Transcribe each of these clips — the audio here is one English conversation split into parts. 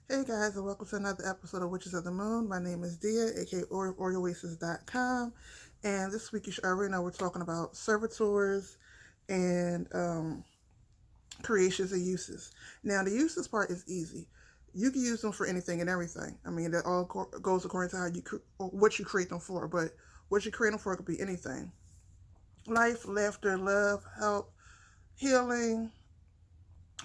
Hey guys, and welcome to another episode of Witches of the Moon. My name is Dia, aka OrioOasis.com. And this week, you should already know we're talking about servitors and creations and uses. Now, the uses part is easy. You can use them for anything and everything. I mean, that all goes according to how or what you create them for. But what you create them for could be anything: life, laughter, love, help, healing,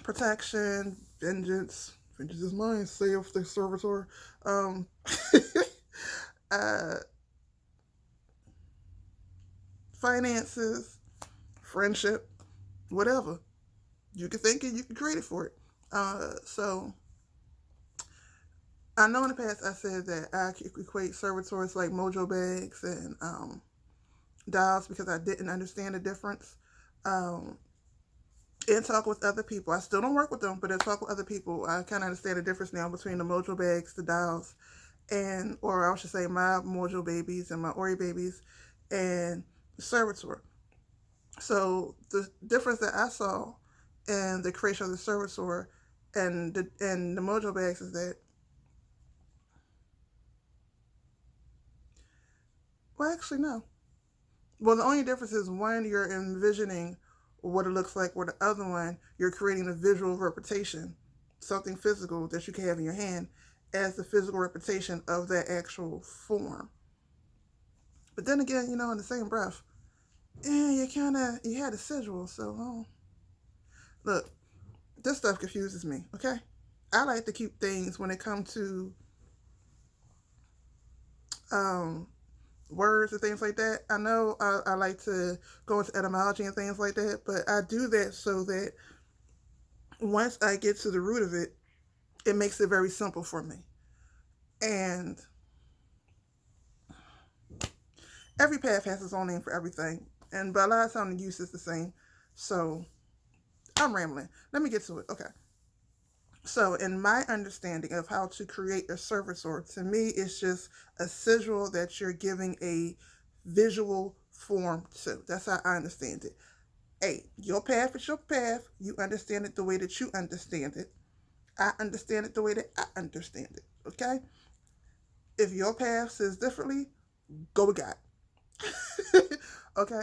protection, vengeance. Vengeance is mine. Save the servitor. Um, uh, finances, friendship, whatever. You can think it, you can create it for it. So I know in the past I said that I could equate servitors like mojo bags and dials because I didn't understand the difference. Um, and talk with other people. I still don't work with them, but I talk with other people. I kind of understand the difference now between the mojo bags, the dials, and or I should say my mojo babies and my ori babies, and the servitor. So the difference that I saw in the creation of the servitor and the mojo bags is that, well, actually no. Well, the only difference is one you're envisioning what it looks like, where the other one you're creating a visual representation, something physical that you can have in your hand as the physical representation of that actual form. But then again, in the same breath, you had a sigil. So look, this stuff confuses me. Okay, I like to keep things when it comes to um, words and things like that. I know I like to go into etymology and things like that, but I do that so that once I get to the root of it, it makes it very simple for me. And every path has its own name for everything, and but a lot of times the use is the same. So I'm rambling. Let me get to it. Okay. So, in my understanding of how to create a servitor, to me, it's just a sigil that you're giving a visual form to. That's how I understand it. Hey, your path is your path. You understand it the way that you understand it. I understand it the way that I understand it. Okay? If your path says differently, go with God. Okay?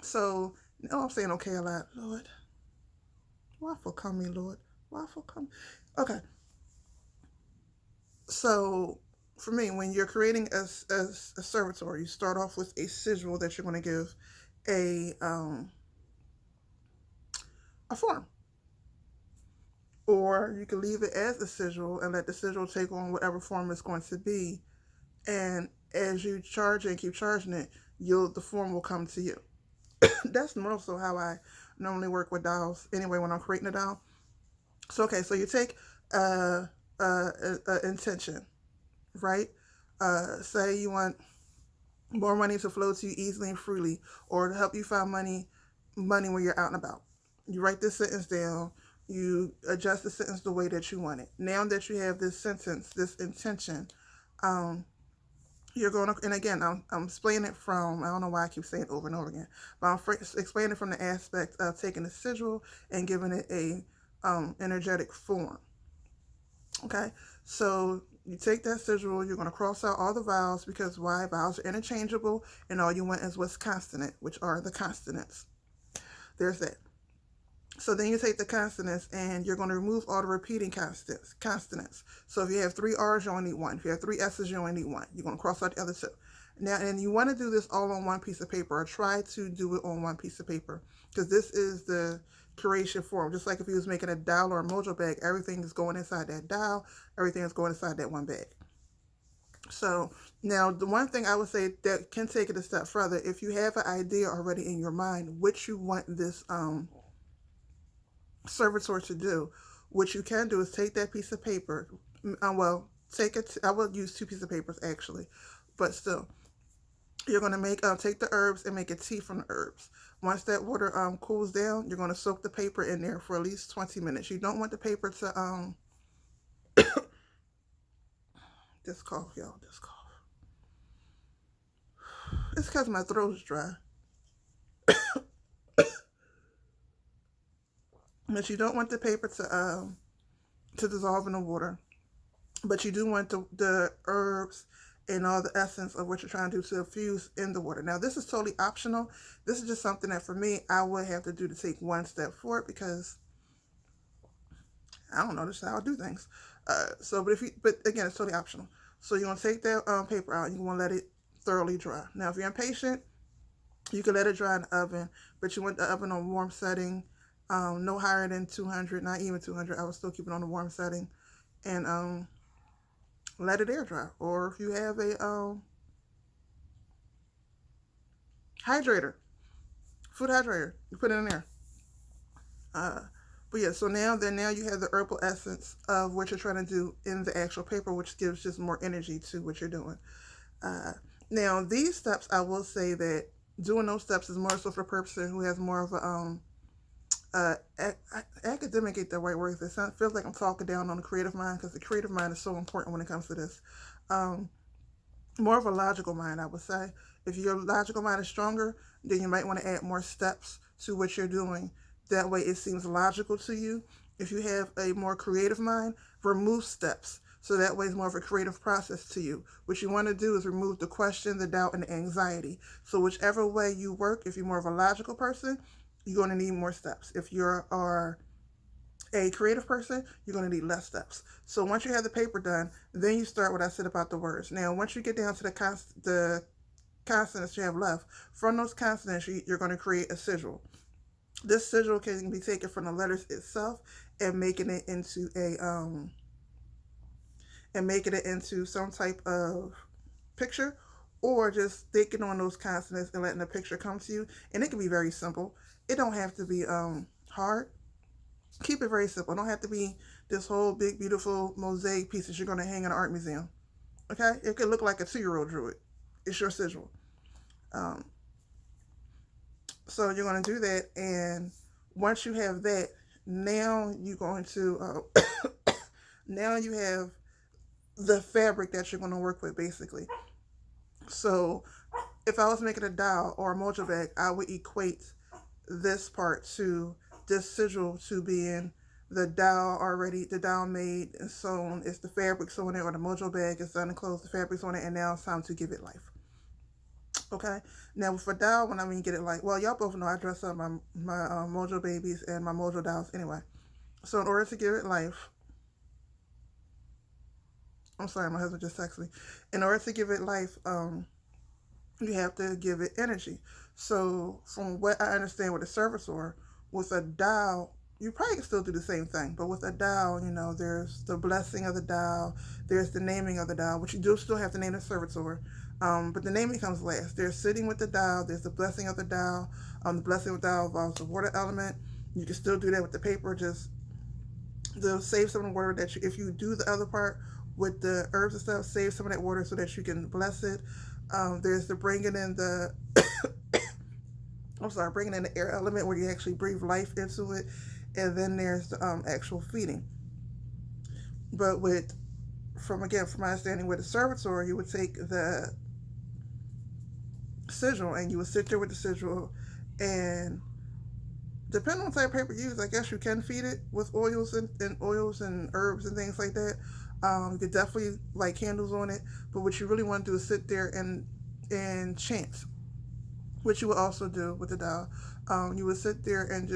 So, I'm saying okay a lot. Lord, why for coming, Lord? Why for coming? Okay. So, for me, when you're creating a servitor, you start off with a sigil that you're going to give a form, or you can leave it as a sigil and let the sigil take on whatever form it's going to be. And as you charge it and keep charging it, the form will come to you. That's more so how I normally work with dials. Anyway, when I'm creating a dial. So okay, so you take a intention, right? Say you want more money to flow to you easily and freely, or to help you find money when you're out and about. You write this sentence down. You adjust the sentence the way that you want it. Now that you have this sentence, this intention, um, you're going to, and again, I'm explaining it from, I don't know why I keep saying it over and over again, but I'm explaining it from the aspect of taking the sigil and giving it a energetic form. Okay, so you take that sigil, you're going to cross out all the vowels because why? Vowels are interchangeable, and all you want is what's consonant, which are the consonants. There's that. So then you take the consonants and you're going to remove all the repeating consonants. So if you have three R's, you only need one. If you have three S's, you only need one. You're going to cross out the other two. Now, and you want to do this all on one piece of paper, or try to do it on one piece of paper, because this is the creation form. Just like if you was making a dial or a mojo bag, everything is going inside that dial, everything is going inside that one bag. So now the one thing I would say that can take it a step further, if you have an idea already in your mind which you want this servitor to do, what you can do is take that piece of paper. Well, take it. I will use two pieces of papers actually, but still, you're going to take the herbs and make a tea from the herbs. Once that water cools down, you're going to soak the paper in there for at least 20 minutes. You don't want the paper to this cough, y'all. This cough. It's because my throat's dry. But you don't want the paper to dissolve in the water. But you do want the herbs and all the essence of what you're trying to do to infuse in the water. Now, this is totally optional. This is just something that for me, I would have to do to take one step forward because I don't know, this is how I do things. But again, it's totally optional. So you're gonna take that paper out. And you want to let it thoroughly dry. Now, if you're impatient, you can let it dry in the oven, but you want the oven on warm setting, no higher than 200, not even 200. I would still keep it on the warm setting, and let it air dry. Or if you have a hydrator, food hydrator, you put it in there. Uh, but yeah, so now you have the herbal essence of what you're trying to do in the actual paper, which gives just more energy to what you're doing. Uh, Now these steps, I will say that doing those steps is more so for the person who has more of a academic ain't the right word. It feels like I'm talking down on the creative mind because the creative mind is so important when it comes to this. Um, More of a logical mind, I would say. If your logical mind is stronger, then you might want to add more steps to what you're doing. That way it seems logical to you. If you have a more creative mind, remove steps. So that way it's more of a creative process to you. What you want to do is remove the question, the doubt, and the anxiety. So whichever way you work, if you're more of a logical person, you're going to need more steps. If you are a creative person, you're going to need less steps. So once you have the paper done, then you start what I said about the words. Now, once you get down to the consonants you have left, from those consonants, you're going to create a sigil. This sigil can be taken from the letters itself and making it into some type of picture, or just thinking on those consonants and letting the picture come to you. And it can be very simple. It don't have to be hard. Keep it very simple. It don't have to be this whole big, beautiful mosaic piece that you're going to hang in an art museum. Okay? It could look like a 2-year-old drew it. It's your sigil. Um, so you're going to do that, and once you have that, now you're going to now you have the fabric that you're going to work with, basically. So if I was making a dial or a mojo bag, I would equate this part to this sigil to being the dial made and sewn. It's the fabric sewn it, or the mojo bag is done and closed, the fabric's on it, and now it's time to give it life. Okay, now for dial, when I mean get it life, well, y'all both know I dress up my mojo babies and my mojo dials anyway. So in order to give it life, I'm sorry, my husband just texted me. In order to give it life, you have to give it energy. So from what I understand with a servitor, with a dial, you probably can still do the same thing. But with a dial, there's the blessing of the dial, there's the naming of the dial, which you do still have to name the servitor. But the naming comes last. There's sitting with the dial, there's the blessing of the dial. The blessing of the dial involves the water element. You can still do that with the paper, just to save some of the water that if you do the other part with the herbs and stuff, save some of that water so that you can bless it. There's the bringing in the bringing in the air element where you actually breathe life into it, and then there's the actual feeding. But from my understanding, with the servitor, you would take the sigil and you would sit there with the sigil, and depending on the type of paper you use, I guess you can feed it with oils and oils and herbs and things like that. You could definitely light candles on it, but what you really want to do is sit there and chant, which you would also do with the dial. You would sit there and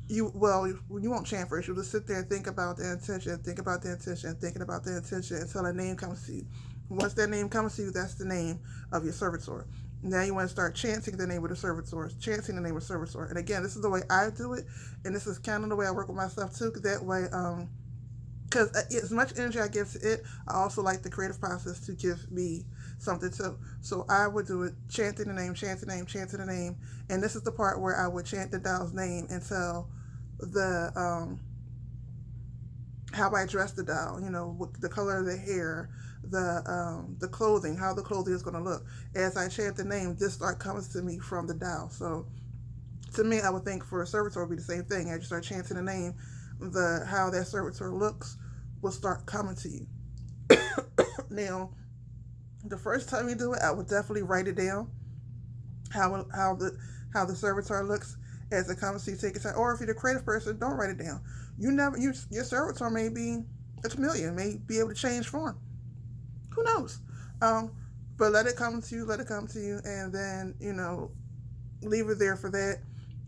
you won't chant first. You'll just sit there and think about the intention, thinking about the intention until a name comes to you. Once that name comes to you, that's the name of your servitor. Now you want to start chanting the name of the servitor, chanting the name of the servitor. And again, this is the way I do it, and this is kind of the way I work with myself too. That way, because as much energy I give to it, I also like the creative process to give me something too. So I would do it, chanting the name, and this is the part where I would chant the dial's name until the how I dress the dial, the color of the hair, the clothing, how the clothing is going to look. As I chant the name, this start comes to me from the dial. So to me, I would think for a servitor would be the same thing. As you start chanting the name, how that servitor looks will start coming to you. Now, the first time you do it, I would definitely write it down, how the servitor looks, As it comes to you, take your time. Or if you're the creative person, don't write it down. Your servitor may be a chameleon, may be able to change form. Who knows? But let it come to you, and then, leave it there for that.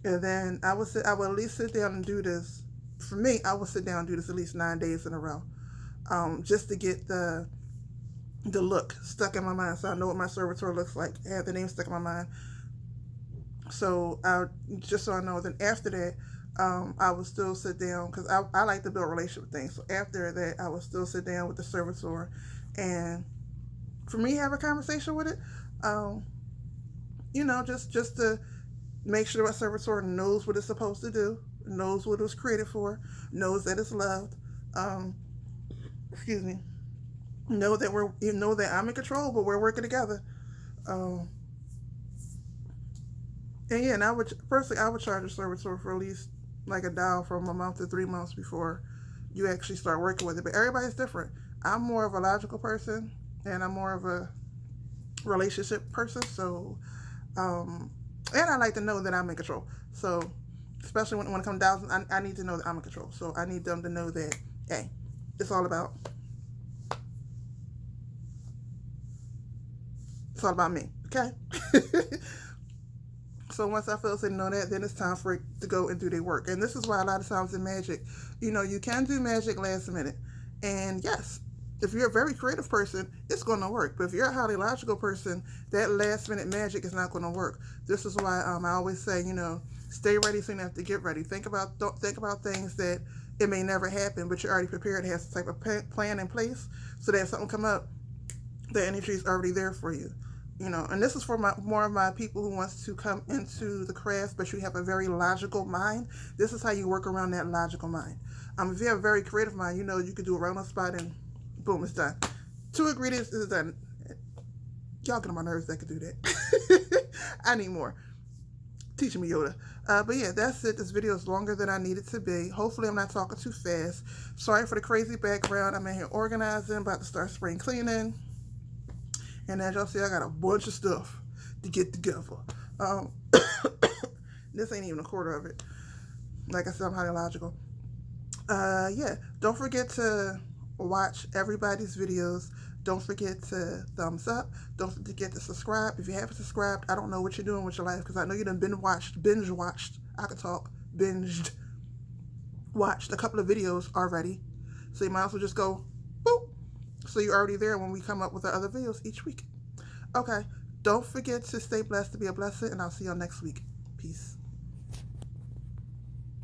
And then I would at least sit down and do this. For me, I would sit down and do this at least 9 days in a row. Just to get the look stuck in my mind, so I know what my servitor looks like. I have the name stuck in my mind. So just so I know. Then after that, I would still sit down, because I like to build a relationship with things. So after that, I would still sit down with the servitor, and for me, have a conversation with it. Just to make sure my servitor knows what it's supposed to do, knows what it was created for, knows that it's loved. Excuse me. Know that I'm in control, but we're working together. And yeah, and I would charge a servitor for at least like $1 from a month to 3 months before you actually start working with it. But everybody's different. I'm more of a logical person, and I'm more of a relationship person. So, and I like to know that I'm in control. So, especially when it comes down, I need to know that I'm in control. So I need them to know that, hey, it's all about me. Okay. So once I feel they know that, then it's time for it to go and do their work. And this is why a lot of times in magic, you can do magic last minute. And yes, if you're a very creative person, it's going to work. But if you're a highly logical person, that last minute magic is not going to work. This is why I always say, stay ready so you don't have to get ready. Think about things that it may never happen, but you're already prepared to have some type of plan in place, so that if something come up, the energy is already there for you. And this is for more of my people who wants to come into the craft, but you have a very logical mind. This is how you work around that logical mind. If you have a very creative mind, you could do a round on spot and boom, it's done. 2 ingredients is done. Y'all get on my nerves that could do that. I need more. Teaching me Yoda. But yeah, that's it. This video is longer than I need it to be. Hopefully I'm not talking too fast. Sorry for the crazy background. I'm in here organizing, about to start spring cleaning. And as y'all see, I got a bunch of stuff to get together. This ain't even a quarter of it. Like I said, I'm highly logical. Yeah, don't forget to watch everybody's videos. Don't forget to thumbs up. Don't forget to subscribe. If you haven't subscribed, I don't know what you're doing with your life, because I know you done binge watched. I could talk. Watched a couple of videos already. So you might as well just go, boop. So you're already there when we come up with our other videos each week. Okay. Don't forget to stay blessed to be a blessing, and I'll see y'all next week. Peace.